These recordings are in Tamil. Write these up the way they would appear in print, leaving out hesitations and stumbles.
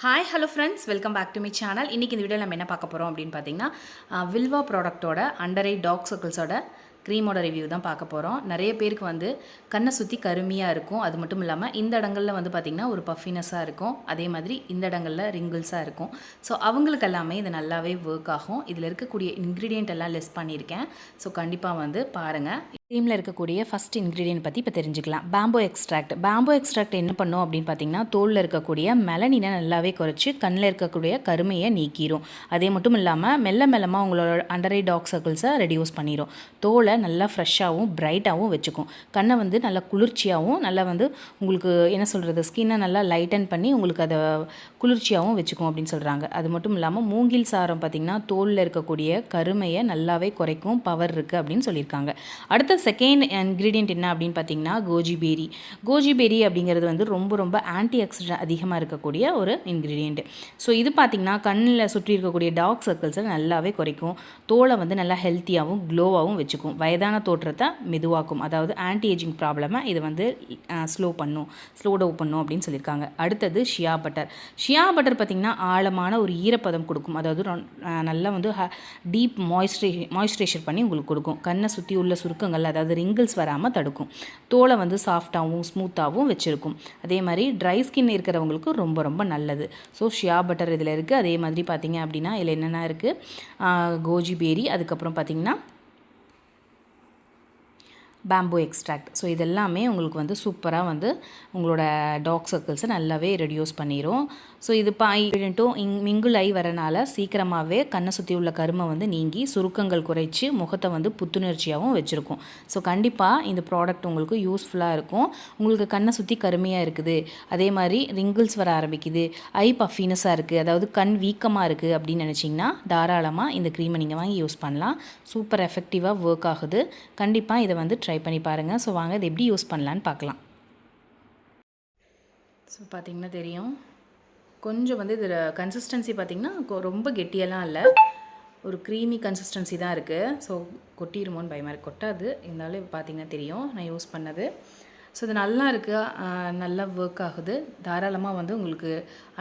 Hi hello friends, welcome back to my channel. இன்றைக்கி இந்த வீடியோவில் நம்ம என்ன பார்க்க போகிறோம் அப்படின்னு பார்த்தீங்கன்னா, வில்வா ப்ராடக்ட்டோட அண்டர் ஐ டார்க் சர்க்கிள்ஸோட க்ரீமோட ரிவ்யூ தான் பார்க்க போகிறோம். நிறைய பேருக்கு வந்து கண்ணை சுற்றி கருமையாக இருக்கும். அது மட்டும் இல்லாமல் இந்த இடங்களில் வந்து பார்த்திங்கன்னா ஒரு பஃபினஸாக இருக்கும். அதே மாதிரி இந்த இடங்களில் ரிங்கிள்ஸாக இருக்கும். ஸோ அவங்களுக்கு எல்லாமே இது நல்லாவே ஒர்க் ஆகும். இதில் இருக்கக்கூடிய இன்க்ரீடியன்ட் எல்லாம் லிஸ்ட் பண்ணியிருக்கேன். ஸோ கண்டிப்பாக வந்து பாருங்கள். க்ரீமில் இருக்கக்கூடிய ஃபஸ்ட் இன்க்ரீடியன்ட் பற்றி இப்போ தெரிஞ்சுக்கலாம். பேம்போ எக்ஸ்ட்ராக்ட். பேம்போ எக்ஸ்ட்ராக்ட் என்ன பண்ணும் அப்படின்னு பார்த்தீங்கன்னா, தோலில் இருக்கக்கூடிய மெலனினை நல்லாவே குறைச்சி கண்ணில் இருக்கக்கூடிய கருமையை நீக்கிரும். அதே மட்டும் இல்லாமல் மெல்லமாக உங்களோட அண்டர் ஐ டார்க் சர்க்கிள்ஸை ரெடியூஸ் பண்ணிடும். தோலை நல்லா ஃப்ரெஷ்ஷாகவும் பிரைட்டாகவும் வச்சுக்கும். கண்ணை வந்து நல்லா குளிர்ச்சியாகவும் நல்லா வந்து உங்களுக்கு என்ன சொல்கிறது, ஸ்கின்னை நல்லா லைட்டன் பண்ணி உங்களுக்கு அதை குளிர்ச்சியாகவும் வச்சுக்கும் அப்படின்னு சொல்கிறாங்க. அது மட்டும் இல்லாமல் மூங்கில் சாரம் பார்த்திங்கன்னா தோலில் இருக்கக்கூடிய கருமையை நல்லாவே குறைக்கும் பவர் இருக்குது அப்படின்னு சொல்லியிருக்காங்க. அடுத்த செகண்ட் இன்க்ரீடியன்ட் என்ன அப்படின்னு பார்த்தீங்கன்னா கோஜிபேரி. கோஜிபேரி அப்படிங்கிறது வந்து ரொம்ப ஆன்டி ஆக்சிடென்ட் அதிகமாக இருக்கக்கூடிய ஒரு இன்க்ரீடியண்ட். ஸோ இது பார்த்திங்கன்னா கண்ணில் சுற்றி இருக்கக்கூடிய டார்க் சர்க்கிள்ஸை நல்லாவே குறைக்கும். தோலை வந்து நல்லா ஹெல்த்தியாகவும் க்ளோவாகவும் வச்சுக்கும். வயதான தோற்றத்தை மெதுவாக்கும். அதாவது ஆன்டி ஏஜிங் ப்ராப்ளமை இது வந்து ஸ்லோ டவுன் பண்ணும் அப்படின்னு சொல்லியிருக்காங்க. அடுத்தது ஷியா பட்டர். ஷியா பட்டர் பார்த்திங்கன்னா ஆழமான ஒரு ஈரப்பதம் கொடுக்கும். அதாவது நல்லா வந்து டீப் மாய்ஸ்சரைசர் பண்ணி உங்களுக்கு கொடுக்கும். கண்ணை சுற்றி உள்ள சுருக்கங்கள் அதாவது ரிங்கிள்ஸ் வராமல் தடுக்கும். தோலை வந்து சாஃப்டாகவும் ஸ்மூத்தாகவும் வச்சுருக்கும். அதே மாதிரி ட்ரை ஸ்கின் இருக்கிறவங்களுக்கு ரொம்ப நல்லது. ஸோ ஷியா பட்டர் இதில் இருக்குது. அதே மாதிரி பார்த்திங்க அப்படின்னா இதில் என்னென்ன இருக்குது, கோஜிபேரி, அதுக்கப்புறம் பார்த்திங்கன்னா பேம்போ எக்ஸ்ட்ராக்ட். ஸோ இதெல்லாமே உங்களுக்கு வந்து சூப்பராக வந்து உங்களோட டார்க் சர்க்கிள்ஸை நல்லாவே ரெடியூஸ் பண்ணிடும். ஸோ இது மிங்கிள் ஐ வரனால சீக்கிரமாகவே கண்ணை சுற்றி உள்ள கருமை வந்து நீங்கி சுருக்கங்கள் குறைச்சி முகத்தை வந்து புத்துணர்ச்சியாகவும் வச்சுருக்கும். ஸோ கண்டிப்பாக இந்த ப்ராடக்ட் உங்களுக்கு யூஸ்ஃபுல்லாக இருக்கும். உங்களுக்கு கண்ணை சுற்றி கருமையாக இருக்குது, அதே மாதிரி ரிங்கிள்ஸ் வர ஆரம்பிக்குது, ஐ பஃபினஸாக இருக்குது, அதாவது கண் வீக்கமாக இருக்குது அப்படின்னு நினச்சிங்கன்னா தாராளமாக இந்த க்ரீமை நீங்கள் வாங்கி யூஸ் பண்ணலாம். சூப்பர் எஃபெக்டிவாக ஒர்க் ஆகுது. கண்டிப்பாக இதை வந்து ட்ரை பண்ணி பாருங்கள். ஸோ வாங்க இதை எப்படி யூஸ் பண்ணலான்னு பார்க்கலாம். ஸோ பார்த்திங்கன்னா தெரியும், கொஞ்சம் வந்து இதில் கன்சிஸ்டன்சி பார்த்திங்கன்னா ரொம்ப கெட்டியெல்லாம் இல்லை, ஒரு க்ரீமி கன்சிஸ்டன்சி தான் இருக்குது. ஸோ கொட்டிடுமோன்னு பயமாக இருக்குது. கொட்டாது, இருந்தாலும் பார்த்திங்கன்னா தெரியும் நான் யூஸ் பண்ணது. ஸோ இது நல்லா இருக்குது, நல்லா ஒர்க் ஆகுது. தாராளமாக வந்து உங்களுக்கு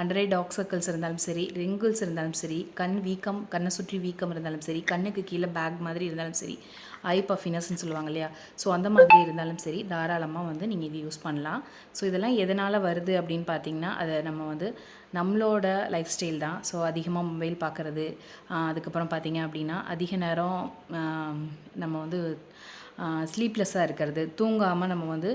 அண்டர் ஐ டார்க் சர்க்கிள்ஸ் இருந்தாலும் சரி, ரிங்கிள்ஸ் இருந்தாலும் சரி, கண்ணை சுற்றி வீக்கம் இருந்தாலும் சரி, கண்ணுக்கு கீழே பேக் மாதிரி இருந்தாலும் சரி, ஐ பஃபினஸ்ன்னு சொல்லுவாங்க இல்லையா, ஸோ அந்த மாதிரி இருந்தாலும் சரி தாராளமாக வந்து நீங்கள் இது யூஸ் பண்ணலாம். ஸோ இதெல்லாம் எதனால் வருது அப்படின்னு பார்த்தீங்கன்னா, அதை நம்ம வந்து நம்மளோட லைஃப் ஸ்டைல் தான். ஸோ அதிகமாக மொபைல் பார்க்குறது, அதுக்கப்புறம் பார்த்திங்க அப்படின்னா அதிக நேரம் நம்ம வந்து ஸ்லீப்லெஸ்ஸாக இருக்கிறது, தூங்காமல் நம்ம வந்து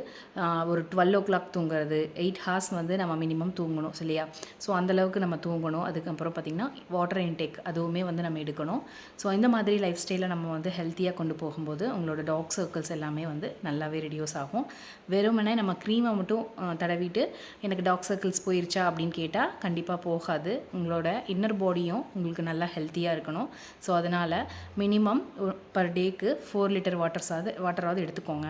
ஒரு 12 o'clock தூங்குறது, 8 hours வந்து நம்ம மினிமம் தூங்கணும் இல்லையா. ஸோ அந்தளவுக்கு நம்ம தூங்கணும். அதுக்கப்புறம் பார்த்திங்கன்னா வாட்டர் இன்டேக் அதுவுமே வந்து நம்ம எடுக்கணும். ஸோ இந்த மாதிரி லைஃப் ஸ்டைலை நம்ம வந்து ஹெல்த்தியாக கொண்டு போகும்போது உங்களோட டார்க் சர்க்கிள்ஸ் எல்லாமே வந்து நல்லாவே ரெடியூஸ் ஆகும். வெறுமனே நம்ம க்ரீமை மட்டும் தடவிட்டு எனக்கு டார்க் சர்க்கிள்ஸ் போயிருச்சா அப்படின்னு கேட்டால் கண்டிப்பாக போகாது. உங்களோட இன்னர் பாடியும் உங்களுக்கு நல்லா ஹெல்த்தியாக இருக்கணும். ஸோ அதனால் மினிமம் பர் டேக்கு 4 liter வாட்டராவது எடுத்துக்கோங்க.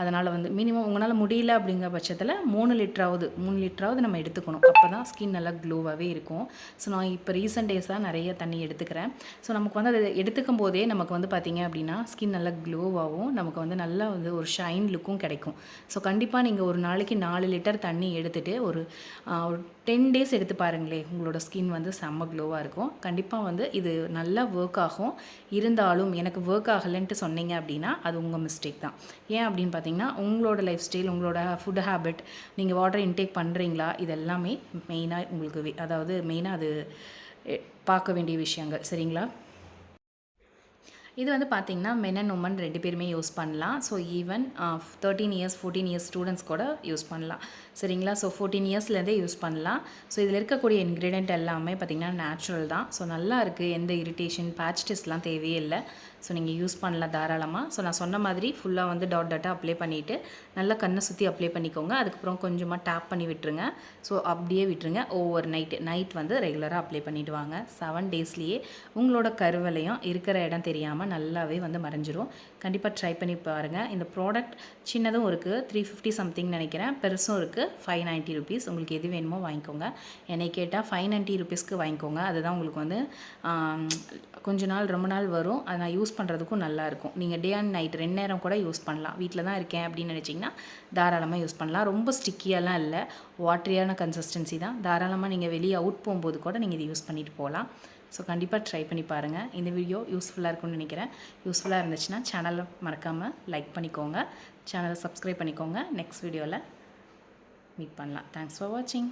அதனால் வந்து மினிமம் உங்களால் முடியல அப்படிங்கிற பட்சத்தில் 3 லிட்டராவது நம்ம எடுத்துக்கணும். அப்போ தான் ஸ்கின் நல்லா க்ளோவாகவே இருக்கும். ஸோ நான் இப்போ ரீசெண்ட் டேஸாக நிறைய தண்ணி எடுத்துக்கிறேன். ஸோ நமக்கு வந்து அதை எடுத்துக்கும் போதே நமக்கு வந்து பார்த்திங்க அப்படின்னா ஸ்கின் நல்லா க்ளோவாகவும் நமக்கு வந்து நல்லா வந்து ஒரு ஷைன் லுக்கும் கிடைக்கும். ஸோ கண்டிப்பாக நீங்கள் ஒரு நாளைக்கு 4 லிட்டர் தண்ணி எடுத்துகிட்டு ஒரு 10 days எடுத்து பாருங்களேன், உங்களோட ஸ்கின் வந்து செம்ம க்ளோவாக இருக்கும். கண்டிப்பாக வந்து இது நல்லா ஒர்க் ஆகும். இருந்தாலும் எனக்கு ஒர்க் ஆகலைன்ட்டு சொன்னீங்க அப்படின்னா அது உங்கள் மிஸ்டேக் தான். ஏன் அப்படின்னு பார்த்தீங்கன்னா உங்களோட லைஃப் ஸ்டைல், உங்களோட ஃபுட் ஹேபிட், நீங்கள் வாட்டர் இன்டேக் பண்ணுறீங்களா, இது எல்லாமே மெயினாக உங்களுக்கு அதாவது மெயினாக அது பார்க்க வேண்டிய விஷயங்கள் சரிங்களா. இது வந்து பார்த்திங்கன்னா மென் அண்ட் உமன் 2 பேருமே யூஸ் பண்ணலாம். So even 13 years 14 years students கூட யூஸ் பண்ணலாம் சரிங்களா. ஸோ 14 yearsலேருந்தே யூஸ் பண்ணலாம். ஸோ இதில் இருக்கக்கூடிய இன்க்ரீடியன்ட் எல்லாமே பார்த்திங்கன்னா நேச்சுரல் தான். ஸோ நல்லா இருக்குது, எந்த இரிட்டேஷன் பேட்ச் டெஸ்ட்லாம் தேவையே இல்லை. ஸோ நீங்கள் யூஸ் பண்ணலாம் தாராளமாக. ஸோ நான் சொன்ன மாதிரி ஃபுல்லாக வந்து டாட்டாக அப்ளை பண்ணிவிட்டு நல்லா கண்ணை சுற்றி அப்ளை பண்ணிக்கோங்க. அதுக்கப்புறம் கொஞ்சமாக டேப் பண்ணி விட்டுருங்க. ஸோ அப்படியே விட்டுருங்க. ஓவர் நைட் வந்து ரெகுலராக அப்ளை பண்ணிவிட்டு வாங்க. 7 daysலேயே உங்களோட கருவலையும் இருக்கிற இடம் தெரியாமல் நல்லாவே வந்து மறைஞ்சிரும். கண்டிப்பாக ட்ரை பண்ணி பாருங்கள். இந்த ப்ராடக்ட் சின்னதும் இருக்குது, 350 சம்திங் நினைக்கிறேன், பெருசும் இருக்குது, 590 ருபீஸ். உங்களுக்கு எது வேணுமோ வாங்கிக்கோங்க. என்னை கேட்டால் 590 ருபீஸ்க்கு வாங்கிக்கோங்க. அதுதான் உங்களுக்கு வந்து கொஞ்ச நாள் ரொம்ப நாள் வரும். அதை நான் யூஸ் பண்ணுறதுக்கும் நல்லாயிருக்கும். நீங்கள் டே அண்ட் நைட் 2 நேரம் கூட யூஸ் பண்ணலாம். வீட்டில் தான் இருக்கேன் அப்படின்னு நினச்சிங்கன்னா தாராளமாக யூஸ் பண்ணலாம். ரொம்ப ஸ்டிக்கியெல்லாம் இல்லை, வாட்டரியான கன்சிஸ்டன்சி தான். தாராளமாக நீங்கள் வெளியே அவுட் போகும்போது கூட நீங்கள் இதை யூஸ் பண்ணிட்டு போகலாம். ஸோ கண்டிப்பாக ட்ரை பண்ணி பாருங்கள். இந்த வீடியோ யூஸ்ஃபுல்லாக இருக்கும்னு நினைக்கிறேன். யூஸ்ஃபுல்லாக இருந்துச்சுன்னா சேனலை மறக்காமல் லைக் பண்ணிக்கோங்க, சேனலை சப்ஸ்கிரைப் பண்ணிக்கோங்க. நெக்ஸ்ட் வீடியோவில் மீட் பண்ணலாம். தேங்க்ஸ் ஃபார் வாட்சிங்.